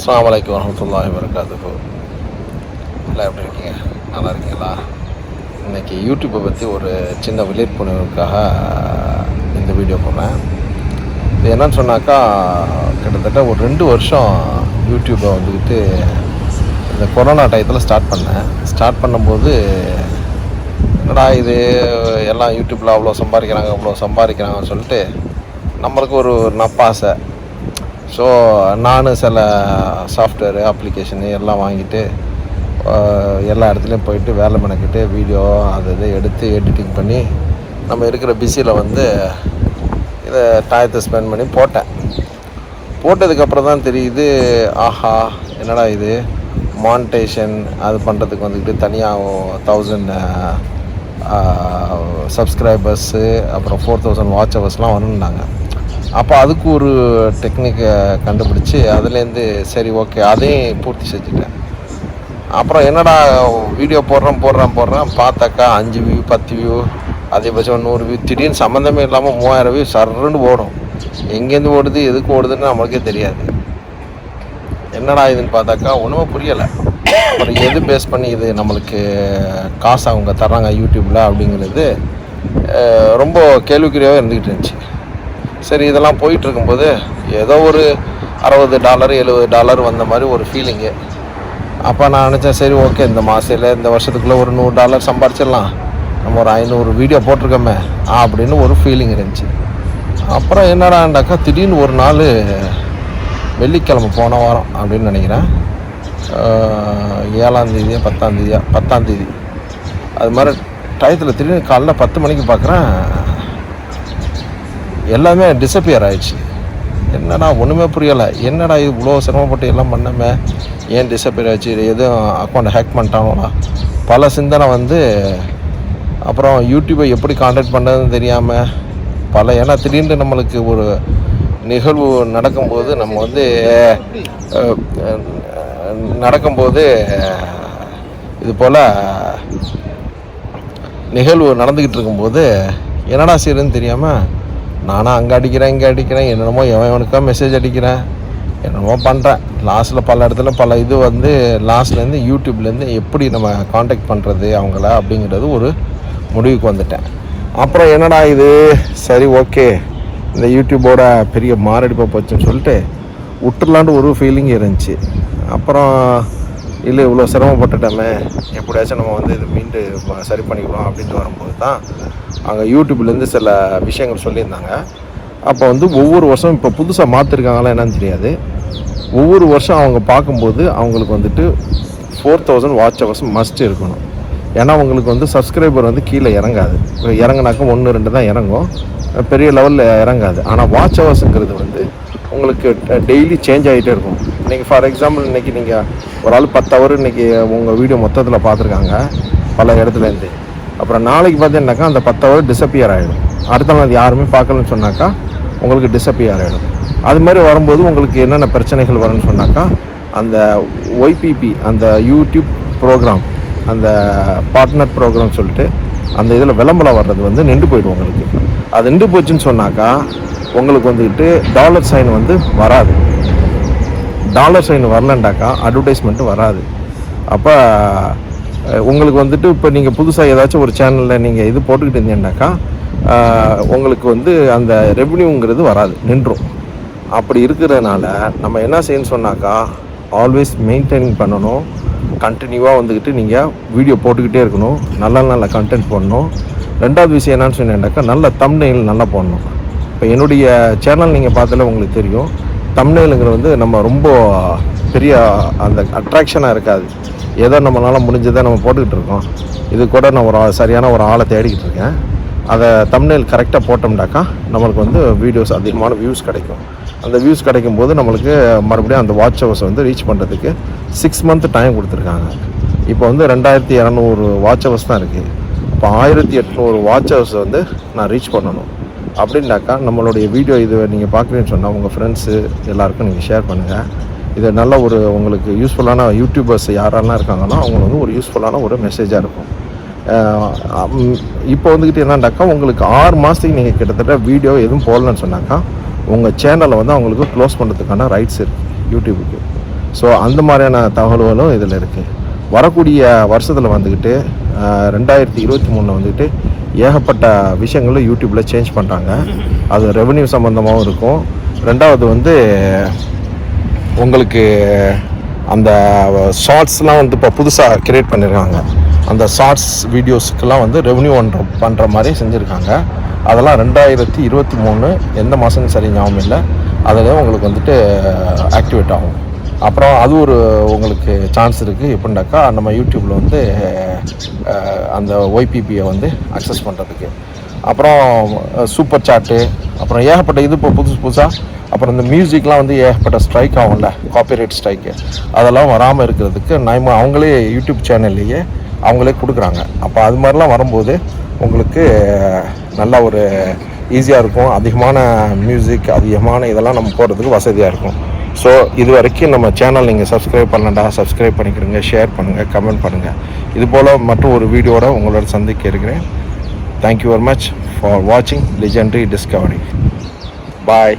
அஸ்ஸலாமு அலைக்கும் வரஹ்மத்துல்லாஹி வபரகாத்துஹு. எல்லாம் எப்படி இருக்கீங்க? நல்லா இருக்கீங்களா? இன்றைக்கி யூடியூப்பை பற்றி ஒரு சின்ன விழிப்புணர்வுக்காக இந்த வீடியோ போடுறேன். இது என்னன்னு சொன்னாக்கா, கிட்டத்தட்ட ஒரு 2 வருஷம் யூடியூப்பை வந்துக்கிட்டு இந்த கொரோனா டயத்தில் ஸ்டார்ட் பண்ணும்போது என்னடா இது எல்லாம் யூடியூப்பில் அவ்வளோ சம்பாதிக்கிறாங்கன்னு சொல்லிட்டு நம்மளுக்கு ஒரு நப்பாசை. ஸோ நான் சில சாஃப்ட்வேரு அப்ளிகேஷனு எல்லாம் வாங்கிட்டு எல்லா இடத்துலையும் போயிட்டு வேலை மெனக்கிட்டு வீடியோ இது எடுத்து எடிட்டிங் பண்ணி நம்ம இருக்கிற பிஸியில் இதை டயத்தை ஸ்பெண்ட் பண்ணி போட்டதுக்கப்புறம் தான் தெரியுது, ஆஹா என்னடா இது மானிட்டேஷன் அது பண்ணுறதுக்கு வந்துக்கிட்டு தனியாக 1000 சப்ஸ்கிரைபர்ஸு அப்புறம் 4000 வாட்ச் ஹவர்ஸ்லாம் வரணுன்னாங்க. அப்போ அதுக்கு ஒரு டெக்னிக்கை கண்டுபிடிச்சி அதுலேருந்து சரி ஓகே அதையும் பூர்த்தி செஞ்சுட்டேன். அப்புறம் என்னடா வீடியோ போடுறேன் பார்த்தாக்கா 5 வியூ 10 வியூ அதிகபட்சம் 100 வியூ, திடீர்னு சம்மந்தமே இல்லாமல் 3000 வியூ சர்ன்னு ஓடும். எங்கேருந்து ஓடுது எதுக்கு ஓடுதுன்னு நம்மளுக்கே தெரியாது. என்னடா இதுன்னு பார்த்தாக்கா ஒன்றுமே புரியலை. அப்புறம் எது பேஸ் பண்ணி இது நம்மளுக்கு காசு அவங்க தர்றாங்க யூடியூப்பில் அப்படிங்கிறது ரொம்ப கேள்விக்குறியாகவே இருந்துக்கிட்டு இருந்துச்சு. சரி இதெல்லாம் போயிட்டுருக்கும்போது ஏதோ ஒரு $60 $70 வந்த மாதிரி ஒரு ஃபீலிங்கு. அப்போ நான் நினச்சேன், சரி ஓகே இந்த மாதத்தில் இந்த வருஷத்துக்குள்ளே ஒரு $100 சம்பாரிச்சிடலாம், நம்ம ஒரு 500 வீடியோ போட்டிருக்கோமே அப்படின்னு ஒரு ஃபீலிங் இருந்துச்சு. அப்புறம் என்னடாண்டாக்கா திடீர்னு ஒரு நாள் வெள்ளிக்கிழமை போன வாரம் அப்படின்னு நினைக்கிறேன், 7ஆம் தேதியா 10ஆம் தேதி அது மாதிரி டயத்தில் திடீர்னு காலைல 10 மணிக்கு பார்க்குறேன் எல்லாமே டிஸப்பியர் ஆகிடுச்சு. என்னடா ஒன்றுமே புரியலை, என்னடா இது இவ்வளோ சிரமப்பட்டு எல்லாம் பண்ணமே ஏன் டிஸப்பியர் ஆச்சு, எதுவும் அக்கௌண்ட் ஹேக் பண்ணிட்டாங்களா பல சிந்தனை அப்புறம் யூடியூப்பை எப்படி கான்டாக்ட் பண்ணுறதுன்னு தெரியாமல் ஏன்னா திடீர்னு நம்மளுக்கு ஒரு நிகழ்வு நடக்கும்போது இது போல் நிகழ்வு நடந்துக்கிட்டு இருக்கும்போது என்னடா செய்யறதுன்னு தெரியாமல் நானும் அங்கே அடிக்கிறேன் இங்கே அடிக்கிறேன், என்னென்னமோ எவனுக்கா மெசேஜ் அடிக்கிறேன், என்னென்னமோ பண்ணுறேன். லாஸ்ட்டில் பல இடத்துல இது லாஸ்ட்லேருந்து யூடியூப்லேருந்து எப்படி நம்ம காண்டாக்ட் பண்ணுறது அவங்கள அப்படிங்கிறது ஒரு முடிவுக்கு வந்துட்டேன். அப்புறம் என்னடா இது சரி ஓகே இந்த யூடியூப்போட பெரிய மாரடிப்பாக போச்சுன்னு சொல்லிட்டு விட்டுலான்ட்டு ஒரு ஃபீலிங் இருந்துச்சு. அப்புறம் இல்லை இவ்வளோ சிரமப்பட்டுட்டோமே எப்படியாச்சும் நம்ம இது மீண்டு சரி பண்ணிக்கலாம் அப்படின்ட்டு வரும்போது தான் அங்கே யூடியூப்லேருந்து சில விஷயங்கள் சொல்லியிருந்தாங்க. அப்போ ஒவ்வொரு வருஷம் இப்போ புதுசாக மாற்றிருக்காங்களா என்னன்னு தெரியாது, ஒவ்வொரு வருஷம் அவங்க பார்க்கும்போது அவங்களுக்கு 4000 வாட்ச் ஹவர்ஸ் மஸ்ட் இருக்கணும். ஏன்னா அவங்களுக்கு சப்ஸ்கிரைபர் கீழே இறங்குனாக்கா 1-2 தான் இறங்கும், பெரிய லெவலில் இறங்காது. ஆனால் வாட்ச் ஹவர்ஸுங்கிறது உங்களுக்கு டெய்லி சேஞ்ச் ஆகிட்டே இருக்கும். இன்றைக்கி ஃபார் எக்ஸாம்பிள் இன்றைக்கி நீங்கள் ஒரு ஆள் 10 ஹவர் இன்றைக்கி உங்கள் வீடியோ மொத்தத்தில் பார்த்துருக்காங்க பல இடத்துலேருந்து. அப்புறம் நாளைக்கு பார்த்தீங்கன்னாக்கா அந்த 10 ஹவர் டிஸப்பியர் ஆகிடும். அடுத்த நாள் யாருமே பார்க்கலன்னு சொன்னாக்கா உங்களுக்கு டிஸப்பியர் ஆகிடும். அது மாதிரி வரும்போது உங்களுக்கு என்னென்ன பிரச்சனைகள் வரும்னு சொன்னாக்கா, அந்த ஒய்பிபி அந்த யூடியூப் ப்ரோக்ராம் அந்த பார்ட்னர் ப்ரோக்ராம் சொல்லிட்டு அந்த இதில் விளம்பரம் வர்றது நின்று போயிடும். உங்களுக்கு அது நின்று போச்சுன்னு சொன்னாக்கா உங்களுக்கு டாலர் சைன் வராது. டாலர் சைன் வரலண்டாக்கா அட்வர்டைஸ்மெண்ட்டு வராது. அப்போ உங்களுக்கு இப்போ நீங்கள் புதுசாக ஏதாச்சும் ஒரு சேனலில் நீங்கள் இது போட்டுக்கிட்டு இருந்தீங்கன்னாக்கா உங்களுக்கு அந்த ரெவன்யூங்கிறது வராது, நின்றும். அப்படி இருக்கிறதுனால நம்ம என்ன செய்யணும்னு சொன்னாக்கா ஆல்வேஸ் மெயின்டைனிங் பண்ணணும். கண்டினியூவாக நீங்கள் வீடியோ போட்டுக்கிட்டே இருக்கணும், நல்ல கண்டென்ட் போடணும். ரெண்டாவது விஷயம் என்னன்னு சொன்னீங்கன்னாக்கா நல்ல தம்ப்நெயில் நல்லா போடணும். இப்போ என்னுடைய சேனல் நீங்கள் பார்த்தாலே உங்களுக்கு தெரியும், தம்ப்நெயிலுங்கிறது நம்ம ரொம்ப பெரிய அந்த அட்ராக்ஷனாக இருக்காது, ஏதோ நம்மளால் முடிஞ்சதை நம்ம போட்டுக்கிட்டு இருக்கோம். இது கூட நான் சரியான ஒரு ஆளை தேடிக்கிட்டு இருக்கேன். அதை தம்ப்நெயில் கரெக்டாக போட்டோம்னாக்கா நம்மளுக்கு வீடியோஸ் அதிகமான வியூஸ் கிடைக்கும். அந்த வியூஸ் கிடைக்கும் போது நம்மளுக்கு மறுபடியும் அந்த வாட்ச் ஹவர்ஸ் ரீச் பண்ணுறதுக்கு 6 மந்த் டைம் கொடுத்துருக்காங்க. இப்போ 2200 வாட்ச் ஹவர்ஸ் தான் இருக்குது. இப்போ 1800 வாட்ச் ஹவர்ஸ் நான் ரீச் பண்ணணும் அப்படின்னாக்கா நம்மளுடைய வீடியோ இது நீங்கள் பார்க்குறேன்னு சொன்னால் உங்கள் ஃப்ரெண்ட்ஸு எல்லாருக்கும் நீங்கள் ஷேர் பண்ணுங்கள். இது நல்ல ஒரு உங்களுக்கு யூஸ்ஃபுல்லான யூடியூபர்ஸ் யாரெல்லாம் இருக்காங்களோ அவங்க ஒரு யூஸ்ஃபுல்லான ஒரு மெசேஜாக இருக்கும். இப்போ என்னன்னாக்கா உங்களுக்கு 6 மாதத்துக்கு நீங்கள் கிட்டத்தட்ட வீடியோ எதுவும் போடலன்னு சொன்னாக்கா உங்கள் சேனலை அவங்களுக்கு க்ளோஸ் பண்ணுறதுக்கான ரைட்ஸ் இருக்குது யூடியூபுக்கு. ஸோ அந்த மாதிரியான தகவல்களும் இதில் இருக்குது. வரக்கூடிய வருஷத்தில் வந்துக்கிட்டு 2023 வந்துக்கிட்டு ஏகப்பட்ட விஷயங்களும் யூடியூப்பில் சேஞ்ச் பண்ணுறாங்க. அது ரெவென்யூ சம்மந்தமாகவும் இருக்கும். ரெண்டாவது வந்து உங்களுக்கு அந்த ஷார்ட்ஸ்லாம் வந்து இப்போ புதுசாக க்ரியேட் பண்ணியிருக்காங்க. அந்த ஷார்ட்ஸ் வீடியோஸுக்கெல்லாம் வந்து ரெவென்யூ பண்ணுற மாதிரி செஞ்சுருக்காங்க. அதெல்லாம் 2023 எந்த மாதம்னு சரி ஞாபகம் இல்லை, அதில் உங்களுக்கு வந்துட்டு ஆக்டிவேட் ஆகும். அப்புறம் அது ஒரு உங்களுக்கு சான்ஸ் இருக்குது. எப்படின்னாக்கா நம்ம யூடியூப்பில் வந்து அந்த ஒய்பிபியை வந்து அக்சஸ் பண்ணுறதுக்கு. அப்புறம் சூப்பர் சாட்டு, அப்புறம் ஏகப்பட்ட இது இப்போ புதுசாக. அப்புறம் இந்த மியூசிக்லாம் வந்து ஏகப்பட்ட ஸ்ட்ரைக் ஆகும்ல, காப்பிரைட் ஸ்ட்ரைக்கு, அதெல்லாம் வராமல் இருக்கிறதுக்கு அவங்களே யூடியூப் சேனல்லையே அவங்களே கொடுக்குறாங்க. அப்போ அது மாதிரிலாம் வரும்போது உங்களுக்கு நல்லா ஒரு ஈஸியாக இருக்கும். அதிகமான மியூசிக், அதிகமான இதெல்லாம் நம்ம போடுறதுக்கு வசதியாக இருக்கும். ஸோ இது வரைக்கும் நம்ம சேனல் நீங்கள் சப்ஸ்கிரைப் பண்ணலண்டா, சப்ஸ்கிரைப் பண்ணிக்கிறீங்க, ஷேர் பண்ணுங்கள், கமெண்ட் பண்ணுங்கள். இதுபோல் மற்றும் ஒரு வீடியோட உங்களோட சந்திக்க இருக்கிறேன். தேங்க்யூ வெரி மச் ஃபார் வாட்சிங் லெஜெண்டரி டிஸ்கவரி. பாய்.